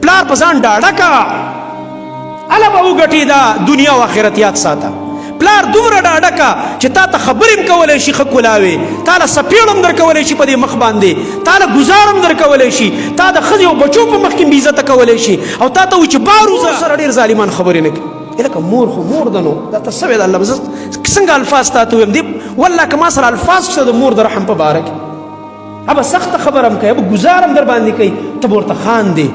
پلار په ځان ډاډه کا الا به وګټي دا دنیا او آخرت یاد ساته پلار دومره ډاډه کا چې تا ته خبرې هم کولی شي ښه کولاوې تا له سپېړ هم درکولی شي په دې مخ باندې تا له ګزار هم درکولی شي تا د ښځې او بچو په مخ کې بې عزته کولی شي او تا ته وایي چې بار وځه سره ډېر ظالمان خبرې نه کوي لکه مور خو مور ده نو دا ته څه وې د الله زه څنګه الفاظ تا ته ویم دې والله که ما سره الفاظ شته د مور د رحم په باره کې ابه سخته خبره هم کوي ابه ګزار هم در باندې کوي ته به ورته خاندې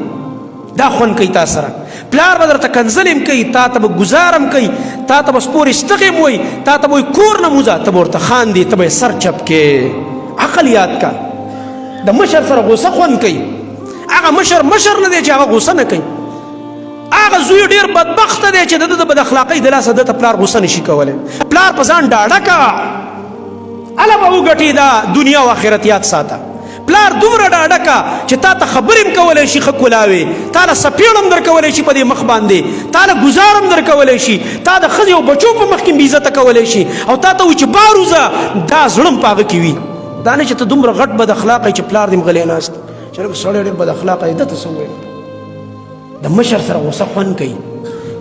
دا خوند کوي تا سره پلار به درته کنځل هم کوي تا ته به ګزار هم کوي تا ته به سپورې ستغې هم وایي تا ته به وایي کور نه موځه ته به ورته خاندې ته به یې سر چپ کې عقل یاد کا د مشر سره غوسه خوند کوي هغه مشر نه دی چې هغه غوسه نه کوي هغه زوی ډېر بدبخته دی چې د ده د بد اخلاقۍ د لاسه ده ته پلار غوسه نشي کولی پلار په ځان ډاډه کا الا به وګټي دا دنیا او آخرت یاد ساته پلار دومره ډاډه کا چې تا ته خبرې هم کولی شي ښه کولاوې تا له سپېړ هم درکولی شي په دې مخ باندې تا له ګزار هم درکولی شي تا د ښځې او بچو په مخ کې بې عزته کولی شي او تا ته وایي چې بار وځه دا زړه هم په هغه کې وي دا نه چې ته دومره غټ بد اخلاقه چې پلار دې هم غلی ناست چې لږ سړی ډېر بد اخلاقه دی ده ته څه وویل د مشر سره غوسه خوند کوي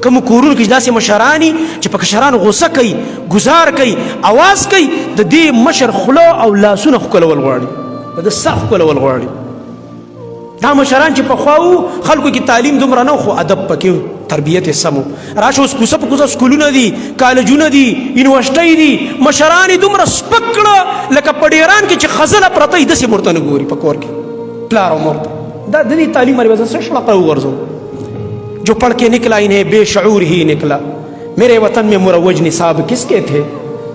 کوم کورونو کې داسې مشرانی چې په کشرانو غوسه کوي ګزار کوي اواز کوي د دې مشر خوله او لاسونه ښکلول غواړي د سر ښکلول غواړي دا مشران چې پخوا وو خلکو کې تعلیم دومره نه خو ادب پکې تربیت یې سم و راشه اوس کوڅه په کوڅه سکولونه دي کالجونه دي یونیورسټۍ دي مشران یې دومره سپک کړه لکه په ډیران کې چې خزله پرته وي داسې ورته نه ګوري په کور کې پلار او مور دا د دې تعلیم باندې وزن څه شړقه وغورځو जो पढ़ के निकला इन्हें बेशऊर ही निकला मेरे वतन में मुरोज निसाब किसके थे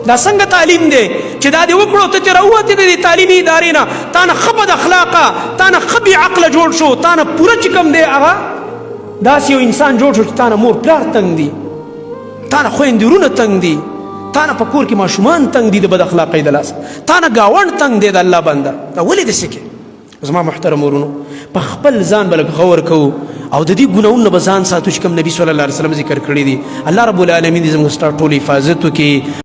دا څنګه تعلیم دی چې دا دې وکړو ته چې راووتې د دې تعلیمي ادارې نه تا نه ښه بد اخلاقه تا نه ښه بې عقله جوړ شو تا نه پوره چې کوم دی هغه داسې یو انسان جوړ شو چې تا نه مور پلار تنګ دي تا نه خویندې وروڼه تنګ دي تا نه په کور کې ماشومان تنګ دي د بد اخلاقۍ د لاسه تا نه ګاونډ تنګ دی د الله بنده دا ولې داسې کوې زما محترم ورونو په خپل ځان به لږ غور کوو او د دې ګناهونو نه به ځان ساتو چې کوم نبي صلی الله علیه وسلم ذکر کړي دي الله رب العالمین دې زموږ ستا ټول حفاظت وکړي